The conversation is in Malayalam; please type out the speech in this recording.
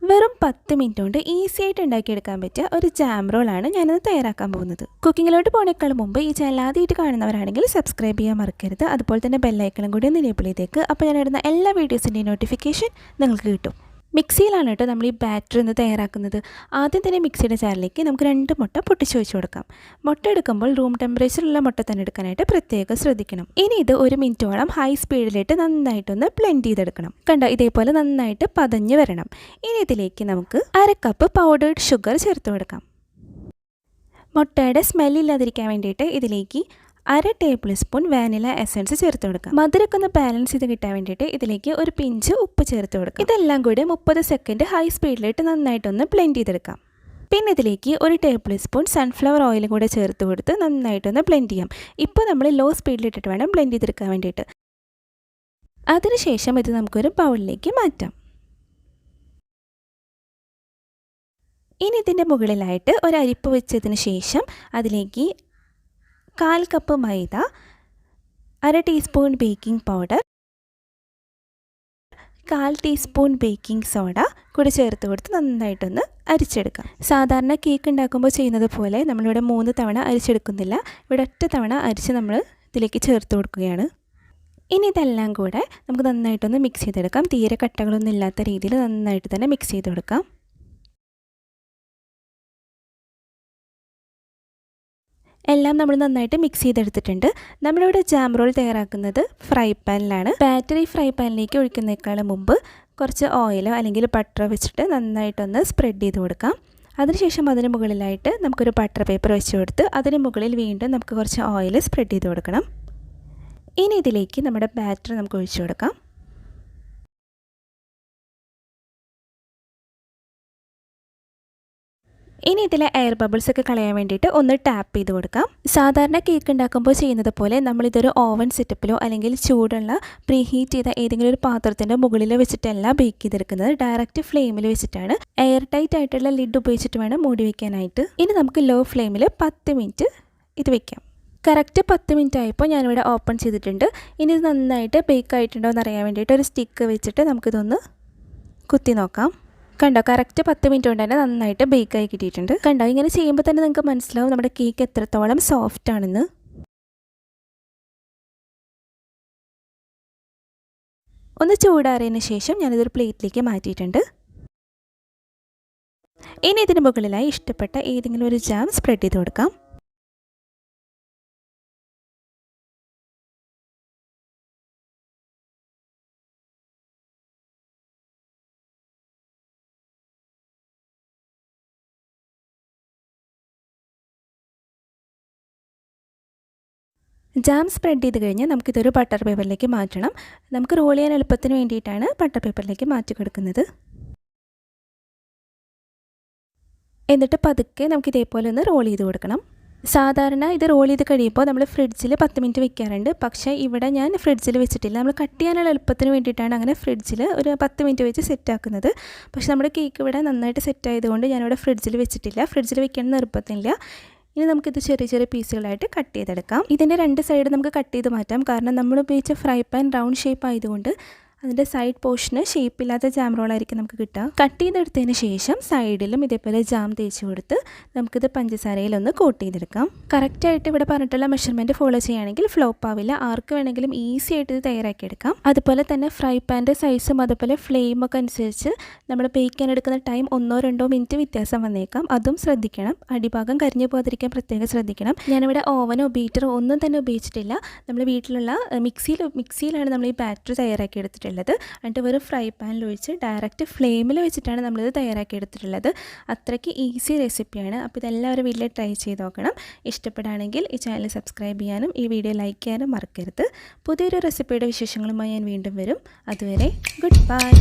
വെറും 10 മിനിറ്റ് കൊണ്ട് ഈസി ആയിട്ട് ഉണ്ടാക്കിയെടുക്കാൻ പറ്റിയ ഒരു ജാം റോളാണ് ഞാനിത് തയ്യാറാക്കാൻ പോകുന്നത്. കുക്കിങ്ങിലോട്ട് പോകുന്നതിനേക്കാൾ മുമ്പ് ഈ ചാനൽ ആദ്യമായിട്ട് കാണുന്നവരാണെങ്കിൽ സബ്സ്ക്രൈബ് ചെയ്യാൻ മറക്കരുത്. അതുപോലെ തന്നെ ബെല്ലൈക്കണും കൂടി ഒന്ന് എനേബിൾ ചെയ്തേക്ക്. അപ്പോൾ ഞാൻ ഇടുന്ന എല്ലാ വീഡിയോസിൻ്റെയും നോട്ടിഫിക്കേഷൻ നിങ്ങൾക്ക് കിട്ടും. മിക്സിയിലാണ് കേട്ടോ നമ്മൾ ഈ ബാറ്റർ ഒന്ന് തയ്യാറാക്കുന്നത്. ആദ്യം തന്നെ മിക്സിയുടെ ജാറിലേക്ക് നമുക്ക് 2 മുട്ട പൊട്ടിച്ച് വെച്ച് കൊടുക്കാം. മുട്ട എടുക്കുമ്പോൾ റൂം ടെമ്പറേച്ചറിലുള്ള മുട്ട തന്നെ എടുക്കാനായിട്ട് പ്രത്യേകം ശ്രദ്ധിക്കണം. ഇനി ഇത് 1 മിനിറ്റോളം ഹൈ സ്പീഡിലിട്ട് നന്നായിട്ടൊന്ന് ബ്ലെൻഡ് ചെയ്തെടുക്കണം. കണ്ടോ, ഇതേപോലെ നന്നായിട്ട് പതഞ്ഞ് വരണം. ഇനി ഇതിലേക്ക് നമുക്ക് 1/2 കപ്പ് പൗഡേർഡ് ഷുഗർ ചേർത്ത് കൊടുക്കാം. മുട്ടയുടെ സ്മെല്ലില്ലാതിരിക്കാൻ വേണ്ടിയിട്ട് ഇതിലേക്ക് 1/2 ടേബിൾ സ്പൂൺ വാനില എസൻസ് ചേർത്ത് കൊടുക്കാം. മധുരമൊക്കെ ഒന്ന് ബാലൻസ് ചെയ്ത് കിട്ടാൻ വേണ്ടിയിട്ട് ഇതിലേക്ക് ഒരു പിഞ്ച് ഉപ്പ് ചേർത്ത് കൊടുക്കാം. ഇതെല്ലാം കൂടി 30 സെക്കൻഡ് ഹൈ സ്പീഡിലിട്ട് നന്നായിട്ടൊന്ന് ബ്ലെൻഡ് ചെയ്തെടുക്കാം. പിന്നെ ഇതിലേക്ക് 1 ടേബിൾ സ്പൂൺ സൺഫ്ലവർ ഓയിൽ കൂടെ ചേർത്ത് കൊടുത്ത് നന്നായിട്ടൊന്ന് ബ്ലെൻഡ് ചെയ്യാം. ഇപ്പോൾ നമ്മൾ ലോ സ്പീഡിലിട്ടിട്ട് വേണം ബ്ലെൻഡ് ചെയ്തെടുക്കാൻ വേണ്ടിയിട്ട്. അതിനുശേഷം ഇത് നമുക്കൊരു ബൗളിലേക്ക് മാറ്റാം. ഇനി ഇതിൻ്റെ മുകളിലായിട്ട് ഒരു അരിപ്പ് വെച്ചതിന് ശേഷം അതിലേക്ക് 1/4 കപ്പ് മൈദ, 1/2 teaspoon baking powder, 1/4 teaspoon baking soda കൂടി ചേർത്ത് കൊടുത്ത് നന്നായിട്ടൊന്ന് അരിച്ചെടുക്കാം. സാധാരണ കേക്ക് ഉണ്ടാക്കുമ്പോൾ ചെയ്യുന്നത് പോലെ നമ്മളിവിടെ 3 തവണ അരിച്ചെടുക്കുന്നില്ല. ഇവിടെ ഒറ്റ തവണ അരിച്ച് നമ്മൾ ഇതിലേക്ക് ചേർത്ത് കൊടുക്കുകയാണ്. ഇനി ഇതെല്ലാം കൂടെ നമുക്ക് നന്നായിട്ടൊന്ന് മിക്സ് ചെയ്തെടുക്കാം. തീരെ കട്ടകളൊന്നും ഇല്ലാത്ത രീതിയിൽ നന്നായിട്ട് തന്നെ മിക്സ് ചെയ്ത് കൊടുക്കാം. എല്ലാം നമ്മൾ നന്നായിട്ട് മിക്സ് ചെയ്തെടുത്തിട്ടുണ്ട്. നമ്മളിവിടെ ജാം റോൾ തയ്യാറാക്കുന്നത് ഫ്രൈ പാനിലാണ്. ബാറ്ററി ഫ്രൈ പാനിലേക്ക് ഒഴിക്കുന്നതിനേക്കാളും മുമ്പ് കുറച്ച് ഓയിലോ അല്ലെങ്കിൽ ബട്ടറോ വെച്ചിട്ട് നന്നായിട്ടൊന്ന് സ്പ്രെഡ് ചെയ്ത് കൊടുക്കാം. അതിനുശേഷം അതിന് മുകളിലായിട്ട് നമുക്കൊരു ബട്ടർ പേപ്പർ വെച്ച് കൊടുത്ത് അതിന് മുകളിൽ വീണ്ടും നമുക്ക് കുറച്ച് ഓയിൽ സ്പ്രെഡ് ചെയ്ത് കൊടുക്കണം. ഇനി ഇതിലേക്ക് നമ്മുടെ ബാറ്റർ നമുക്ക് ഒഴിച്ചു കൊടുക്കാം. ഇനി ഇതിലെ എയർ ബബിൾസ് ഒക്കെ കളയാൻ വേണ്ടിയിട്ട് ഒന്ന് ടാപ്പ് ചെയ്ത് കൊടുക്കാം. സാധാരണ കേക്ക് ഉണ്ടാക്കുമ്പോൾ ചെയ്യുന്നത് പോലെ നമ്മളിതൊരു ഓവൻ സെറ്റപ്പിലോ അല്ലെങ്കിൽ ചൂടുള്ള പ്രീ ഹീറ്റ് ചെയ്ത ഏതെങ്കിലും ഒരു പാത്രത്തിൻ്റെ മുകളിൽ വെച്ചിട്ടല്ല ബേക്ക് ചെയ്തെടുക്കുന്നത്. ഡയറക്റ്റ് ഫ്ലെയിമിൽ വെച്ചിട്ടാണ്. എയർ ടൈറ്റ് ആയിട്ടുള്ള ലിഡ് ഉപയോഗിച്ചിട്ട് വേണം മൂടി വയ്ക്കാനായിട്ട്. ഇനി നമുക്ക് ലോ ഫ്ലെയിമിൽ 10 മിനിറ്റ് ഇത് വെക്കാം. കറക്റ്റ് 10 മിനിറ്റ് ആയപ്പോൾ ഞാനിവിടെ ഓപ്പൺ ചെയ്തിട്ടുണ്ട്. ഇനി ഇത് നന്നായിട്ട് ബേക്ക് ആയിട്ടുണ്ടോ എന്ന് അറിയാൻ വേണ്ടിയിട്ട് ഒരു സ്റ്റിക്ക് വെച്ചിട്ട് നമുക്കിതൊന്ന് കുത്തി നോക്കാം. കണ്ടോ, കറക്റ്റ് 10 മിനിറ്റ് കൊണ്ട് തന്നെ നന്നായിട്ട് ബേക്കായി കിട്ടിയിട്ടുണ്ട്. കണ്ടോ, ഇങ്ങനെ ചെയ്യുമ്പോൾ തന്നെ നിങ്ങൾക്ക് മനസ്സിലാവും നമ്മുടെ കേക്ക് എത്രത്തോളം സോഫ്റ്റ് ആണെന്ന്. ഒന്ന് ചൂടാറിയതിന് ശേഷം ഞാനിതൊരു പ്ലേറ്റിലേക്ക് മാറ്റിയിട്ടുണ്ട്. ഇനി ഇതിന് മുകളിലായി ഇഷ്ടപ്പെട്ട ഏതെങ്കിലും ഒരു ജാം സ്പ്രെഡ് ചെയ്ത് കൊടുക്കാം. ജാം സ്പ്രെഡ് ചെയ്ത് കഴിഞ്ഞ് നമുക്കിതൊരു ബട്ടർ പേപ്പറിലേക്ക് മാറ്റണം. നമുക്ക് റോൾ ചെയ്യാൻ എളുപ്പത്തിന് വേണ്ടിയിട്ടാണ് ബട്ടർ പേപ്പറിലേക്ക് മാറ്റി കൊടുക്കുന്നത്. എന്നിട്ട് പതുക്കെ നമുക്ക് ഇതേപോലെ ഒന്ന് റോൾ ചെയ്ത് കൊടുക്കണം. സാധാരണ ഇത് റോൾ ചെയ്ത് കഴിയുമ്പോൾ നമ്മൾ ഫ്രിഡ്ജിൽ 10 മിനിറ്റ് വെക്കാറുണ്ട്. പക്ഷേ ഇവിടെ ഞാൻ ഫ്രിഡ്ജിൽ വെച്ചിട്ടില്ല. നമ്മൾ കട്ട് ചെയ്യാനുള്ള എളുപ്പത്തിന് വേണ്ടിയിട്ടാണ് അങ്ങനെ ഫ്രിഡ്ജിൽ ഒരു 10 മിനിറ്റ് വെച്ച് സെറ്റാക്കുന്നത്. പക്ഷേ നമ്മുടെ കേക്ക് ഇവിടെ നന്നായിട്ട് സെറ്റ് ആയതുകൊണ്ട് ഞാനിവിടെ ഫ്രിഡ്ജിൽ വെച്ചിട്ടില്ല. ഫ്രിഡ്ജിൽ വെക്കണം നിർബന്ധമില്ല. ഇനി നമുക്കിത് ചെറിയ ചെറിയ പീസുകളായിട്ട് കട്ട് ചെയ്തെടുക്കാം. ഇതിൻ്റെ 2 സൈഡ് നമുക്ക് കട്ട് ചെയ്ത് മാറ്റാം. കാരണം നമ്മൾ ഉപയോഗിച്ച ഫ്രൈ പാൻ റൗണ്ട് ഷേപ്പ് ആയതുകൊണ്ട് അതിൻ്റെ സൈഡ് പോർഷന് ഷേപ്പില്ലാത്ത ജാം റോളായിരിക്കും നമുക്ക് കിട്ടുക. കട്ട് ചെയ്തെടുത്തതിന് ശേഷം സൈഡിലും ഇതേപോലെ ജാം തേച്ച് കൊടുത്ത് നമുക്കിത് പഞ്ചസാരയിലൊന്ന് കോട്ട് ചെയ്തെടുക്കാം. കറക്റ്റായിട്ട് ഇവിടെ പറഞ്ഞിട്ടുള്ള മെഷർമെൻറ്റ് ഫോളോ ചെയ്യുകയാണെങ്കിൽ ഫ്ലോപ്പ് ആവില്ല. ആർക്ക് വേണമെങ്കിലും ഈസി ആയിട്ട് ഇത് തയ്യാറാക്കിയെടുക്കാം. അതുപോലെ തന്നെ ഫ്രൈ പാൻ്റെ സൈസും അതുപോലെ ഫ്ലെയിമൊക്കെ അനുസരിച്ച് നമ്മൾ ബേക്ക് ചെയ്യാൻ എടുക്കുന്ന ടൈം 1-2 മിനിറ്റ് വ്യത്യാസം വന്നേക്കാം. അതും ശ്രദ്ധിക്കണം. അടിഭാഗം കരിഞ്ഞു പോകാതിരിക്കാൻ പ്രത്യേകം ശ്രദ്ധിക്കണം. ഞാനിവിടെ ഓവനോ ബീറ്ററോ ഒന്നും തന്നെ ഉപയോഗിച്ചിട്ടില്ല. നമ്മൾ വീട്ടിലുള്ള മിക്സിയിലാണ് നമ്മൾ ഈ ബാറ്റർ തയ്യാറാക്കി എടുത്തിട്ടുള്ളത്. എന്നിട്ട് ഒരു ഫ്രൈ പാനിൽ ഒഴിച്ച് ഡയറക്റ്റ് ഫ്ലെയിമിൽ വെച്ചിട്ടാണ് നമ്മളിത് തയ്യാറാക്കി എടുത്തിട്ടുള്ളത്. അത്രയ്ക്ക് ഈസി റെസിപ്പിയാണ്. അപ്പോൾ ഇതെല്ലാവരും വീട്ടിൽ ട്രൈ ചെയ്ത് നോക്കണം. ഇഷ്ടപ്പെടുകയാണെങ്കിൽ ഈ ചാനൽ സബ്സ്ക്രൈബ് ചെയ്യാനും ഈ വീഡിയോ ലൈക്ക് ചെയ്യാനും മറക്കരുത്. പുതിയൊരു റെസിപ്പിയുടെ വിശേഷങ്ങളുമായി ഞാൻ വീണ്ടും വരും. അതുവരെ ഗുഡ് ബൈ.